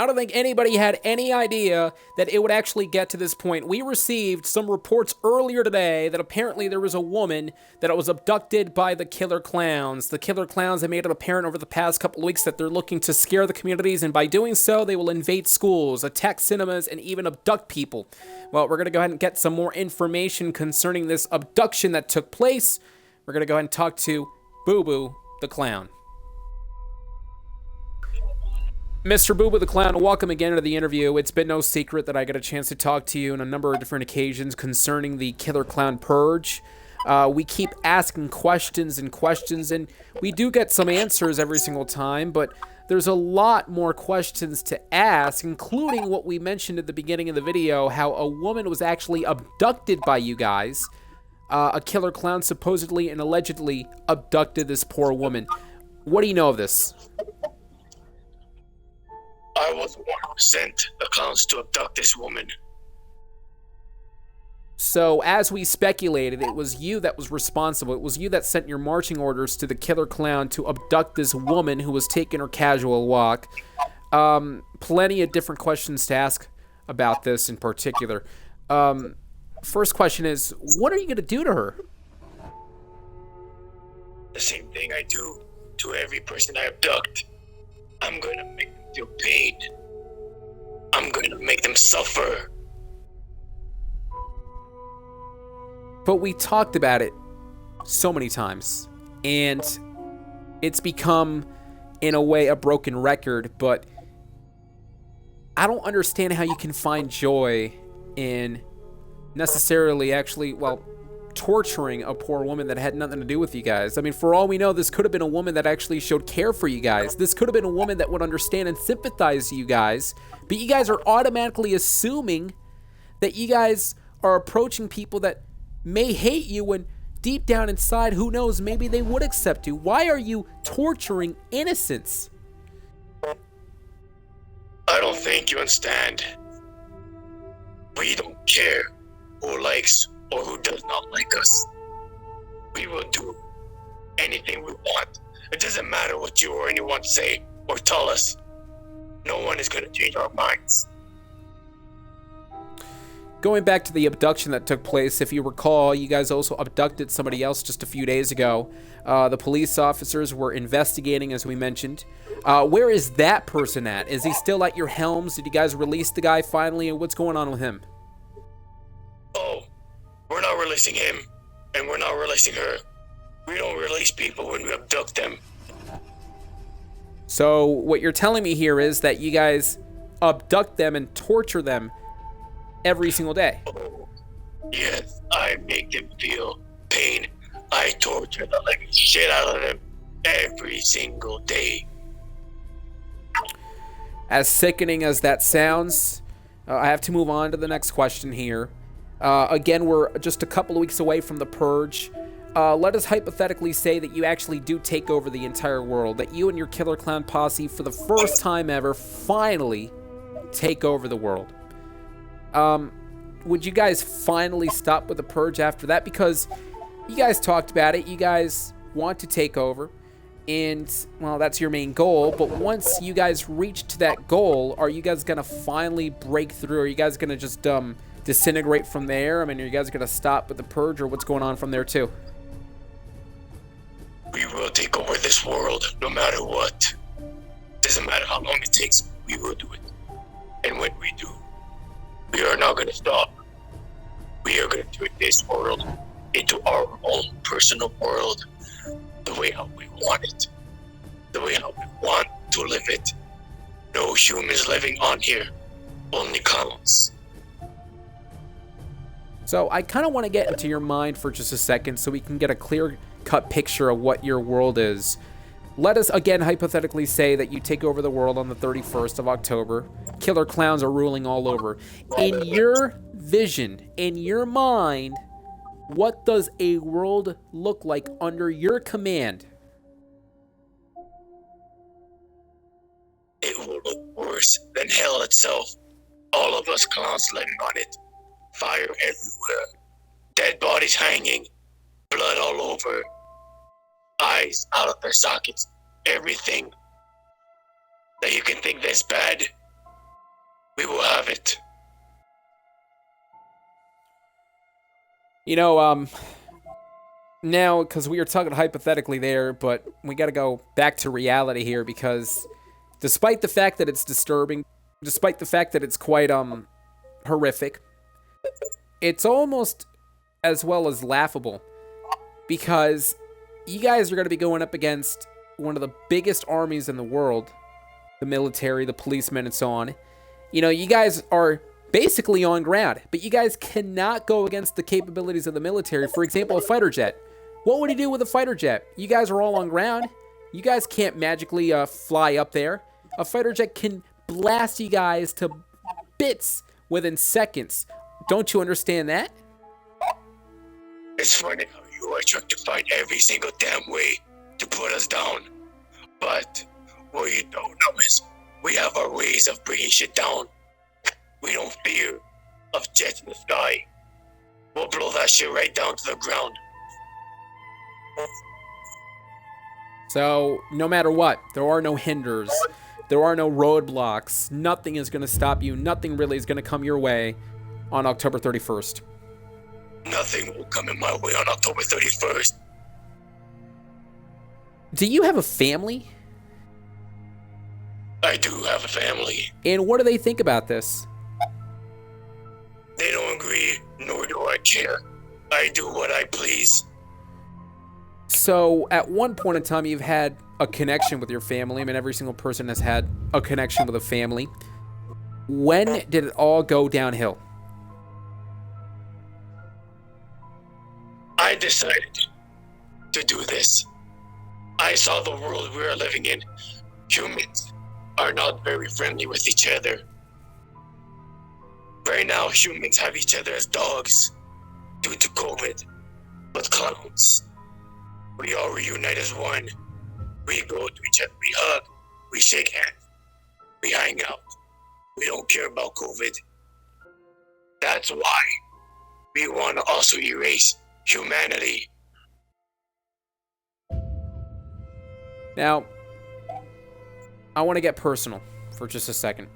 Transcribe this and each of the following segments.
I don't think anybody had any idea that it would actually get to this point. We received some reports earlier today that apparently there was a woman that was abducted by the killer clowns. The killer clowns have made it apparent over the past couple of weeks that they're looking to scare the communities, and by doing so, they will invade schools, attack cinemas, and even abduct people. Well, we're going to go ahead and get some more information concerning this abduction that took place. We're going to go ahead and talk to BooBoo the Clown. Mr. BooBoo the Clown, welcome again to the interview. It's been no secret that I got a chance to talk to you on a number of different occasions concerning the Killer Clown Purge. We keep asking questions, and we do get some answers every single time, but there's a lot more questions to ask, including what we mentioned at the beginning of the video, how a woman was actually abducted by you guys. A killer clown supposedly and allegedly abducted this poor woman. What do you know of this? I was the one who sent the clowns to abduct this woman. So, as we speculated, it was you that was responsible. It was you that sent your marching orders to the killer clown to abduct this woman who was taking her casual walk. Plenty of different questions to ask about this in particular. First question is, what are you going to do to her? The same thing I do to every person I abduct. I'm going to make them feel pain. I'm going to make them suffer. But we talked about it so many times, and it's become, in a way, a broken record, but I don't understand how you can find joy in necessarily torturing a poor woman that had nothing to do with you guys. I mean, for all we know, this could have been a woman that actually showed care for you guys. This could have been a woman that would understand and sympathize with you guys, but you guys are automatically assuming that you guys are approaching people that may hate you, when deep down inside, who knows, maybe they would accept you. Why are you torturing innocents? I don't think you understand. We don't care who likes or who does not like us. We will do anything we want. It doesn't matter what you or anyone say or tell us. No one is going to change our minds. Going back to the abduction that took place, if you recall, you guys also abducted somebody else just a few days ago. The police officers were investigating, as we mentioned. Where is that person at? Is he still at your helms? Did you guys release the guy finally, and what's going on with him? Oh, we're not releasing him, and we're not releasing her. We don't release people when we abduct them. So what you're telling me here is that you guys abduct them and torture them every single day. Oh, yes, I make them feel pain. I torture the living shit out of them every single day. As sickening as that sounds, I have to move on to the next question here. Again, we're just a couple of weeks away from the purge. Let us hypothetically say that you actually do take over the entire world, that you and your killer clown posse, for the first time ever, finally take over the world. Would you guys finally stop with the purge after that? Because you guys talked about it. You guys want to take over, and, well, that's your main goal. But once you guys reach to that goal, are you guys going to finally break through? Are you guys going to just disintegrate from there? I mean, are you guys going to stop with the purge, or what's going on from there too? We will take over this world no matter what. Doesn't matter how long it takes, we will do it. And when we do, we are not going to stop. We are going to turn this world into our own personal world, the way how we want it, the way how we want to live it. No humans living on here, only clowns. So I kind of want to get into your mind for just a second so we can get a clear-cut picture of what your world is. Let us, again, hypothetically say that you take over the world on the 31st of October. Killer clowns are ruling all over. In your vision, in your mind, what does a world look like under your command? It will look worse than hell itself. All of us clowns living on it. Fire everywhere. Dead bodies hanging. Blood all over. Eyes out of their sockets. Everything that you can think that's bad, We will have it. You know, now, because we were talking hypothetically there, but we got to go back to reality here because despite the fact that it's disturbing, despite the fact that it's quite, horrific, it's almost as well as laughable because you guys are going to be going up against one of the biggest armies in the world, the military, the policemen, and so on. You know, you guys are basically on ground, but you guys cannot go against the capabilities of the military. For example, a fighter jet. What would he do with a fighter jet? You guys are all on ground. You guys can't magically fly up there. A fighter jet can blast you guys to bits within seconds. Don't you understand that? It's funny how you are trying to find every single damn way to put us down. But what you don't know is we have our ways of bringing shit down. We don't fear of jets in the sky. We'll blow that shit right down to the ground. So, no matter what, there are no hinders. There are no roadblocks. Nothing is going to stop you. Nothing really is going to come your way on October 31st. Nothing will come in my way on October 31st. Do you have a family? I do have a family. And what do they think about this? They don't agree, nor do I care. I do what I please. So, at one point in time, you've had a connection with your family. I mean, every single person has had a connection with a family. When did it all go downhill? I decided to do this. I saw the world we are living in. Humans are not very friendly with each other. Right now, humans have each other as dogs due to COVID. But clowns, we all reunite as one. We go to each other, we hug, we shake hands, we hang out. We don't care about COVID. That's why we want to also erase humanity. Now, I want to get personal for just a second.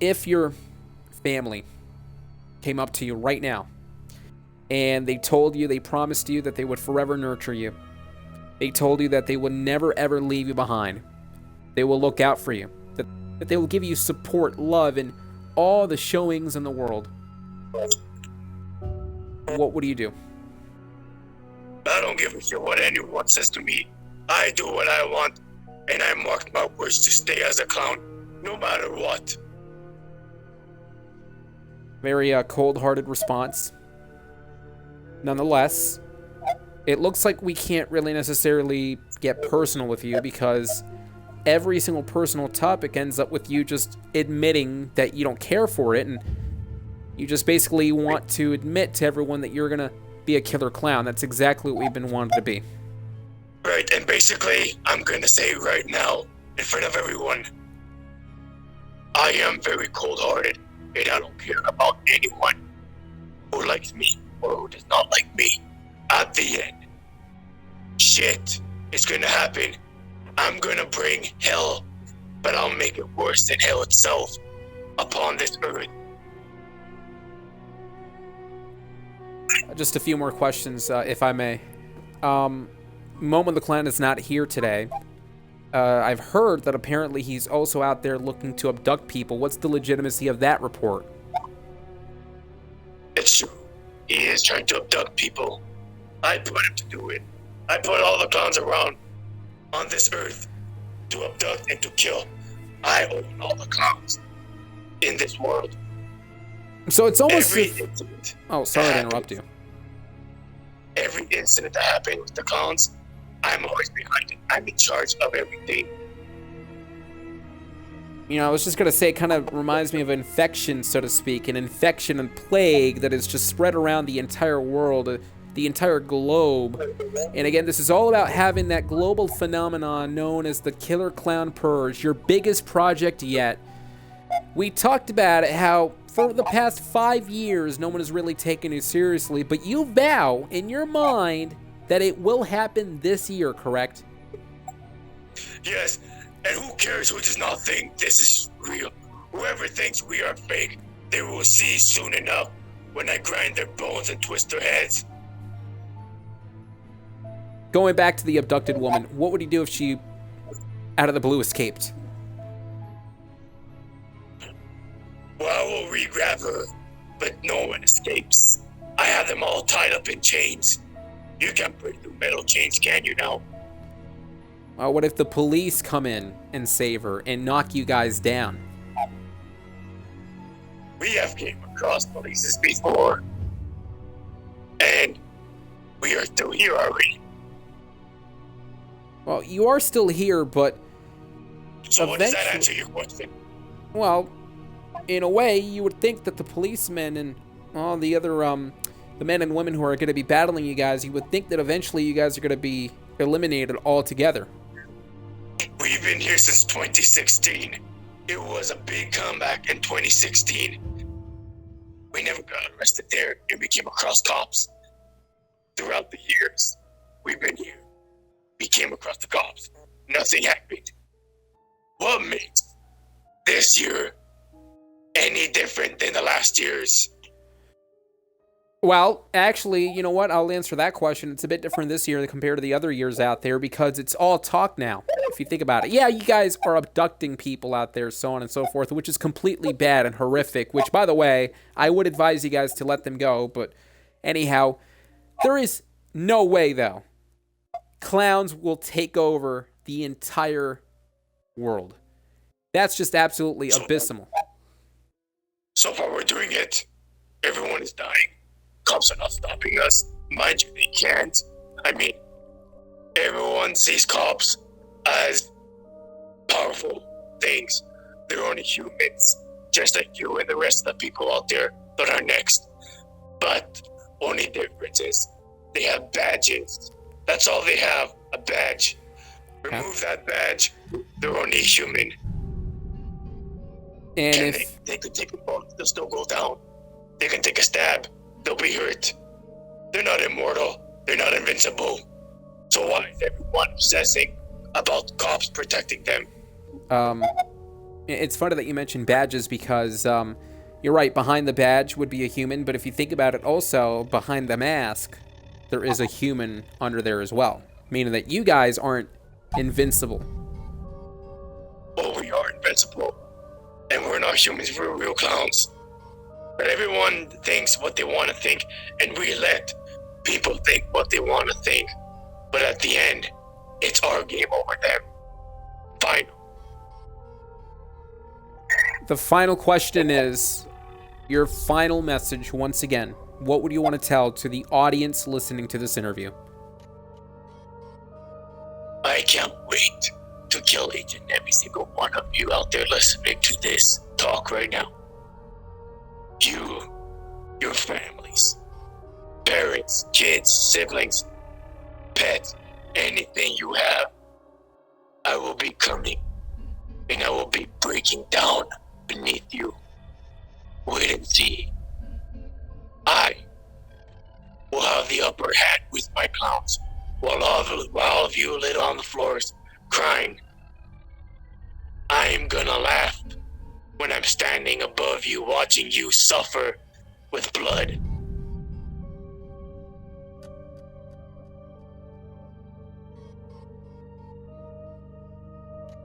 If your family came up to you right now and they told you, they promised you that they would forever nurture you, they told you that they would never ever leave you behind, they will look out for you, that they will give you support, love, and all the showings in the world, what would you do? I don't give a shit what anyone says to me. I do what I want, and I marked my words to stay as a clown, no matter what. Very cold-hearted response. Nonetheless, it looks like we can't really necessarily get personal with you because every single personal topic ends up with you just admitting that you don't care for it, and you just basically want to admit to everyone that you're gonna be a killer clown. That's exactly what we've been wanting to be. Right, and basically, I'm gonna say right now, in front of everyone, I am very cold-hearted, and I don't care about anyone who likes me or who does not like me. At the end, shit is gonna happen. I'm gonna bring hell, but I'll make it worse than hell itself upon this earth. Just a few more questions, if I may. Momo the Clown is not here today. I've heard that apparently he's also out there looking to abduct people. What's the legitimacy of that report? It's true. He is trying to abduct people. I put him to do it. I put all the clowns around on this earth to abduct and to kill. I own all the clowns in this world. So it's almost Every if... incident. Oh, sorry to interrupt you. Every incident that happened with the clowns, I'm always behind it. I'm in charge of everything. You know, I was just going to say it kind of reminds me of infection, so to speak. An infection and plague that is just spread around the entire world, the entire globe. And again, this is all about having that global phenomenon known as the Killer Clown Purge, your biggest project yet. We talked about it, how for the past 5 years, no one has really taken it seriously, but you vow in your mind that it will happen this year, correct? Yes, And who cares who does not think this is real? Whoever thinks we are fake, they will see soon enough when I grind their bones and twist their heads. Going back to the abducted woman, what would he do if she, out of the blue, escaped? Well, I will re-grab her, but no one escapes. I have them all tied up in chains. You can't break through metal chains, can you now? What if the police come in and save her and knock you guys down? We have came across polices before. And we are still here, are we? Well, you are still here, but So what does that answer your question? well, in a way, you would think that the policemen and all the other, the men and women who are going to be battling you guys, you would think that eventually you guys are going to be eliminated altogether. We've been here since 2016. It was a big comeback in 2016. We never got arrested there, and we came across cops. Throughout the years we've been here, we came across the cops. Nothing happened. What makes this year any different than the last years? Well, actually, you know what? I'll answer that question. It's a bit different this year compared to the other years out there because it's all talk now, if you think about it. Yeah, you guys are abducting people out there, so on and so forth, which is completely bad and horrific, which, by the way, I would advise you guys to let them go. But anyhow, there is no way, though, clowns will take over the entire world. That's just absolutely abysmal. So far we're doing it. Everyone is dying. Cops are not stopping us. Mind you, they can't. I mean, everyone sees cops as powerful things. They're only humans, just like you and the rest of the people out there that are next. But only difference is they have badges. That's all they have, a badge. Remove that badge, they're only human. And They could take a bullet, they'll still go down. They can take a stab, they'll be hurt. They're not immortal, they're not invincible. So why is everyone obsessing about cops protecting them? It's funny that you mentioned badges because you're right, behind the badge would be a human, but if you think about it also, behind the mask, there is a human under there as well, meaning that you guys aren't invincible. Well, we are invincible, and we're not humans, we're real clowns. But everyone thinks what they want to think, and we let people think what they want to think. But at the end, it's our game over them. Fine. The final question is your final message once again. What would you want to tell to the audience listening to this interview? I can't wait to kill each and every single one of you out there listening to this talk right now. You, your families, parents, kids, siblings, pets, anything you have, I will be coming and I will be breaking down beneath you. Wait and see. I will have the upper hand with my clowns, while all of you lit on the floors, crying. I am gonna laugh when I'm standing above you, watching you suffer with blood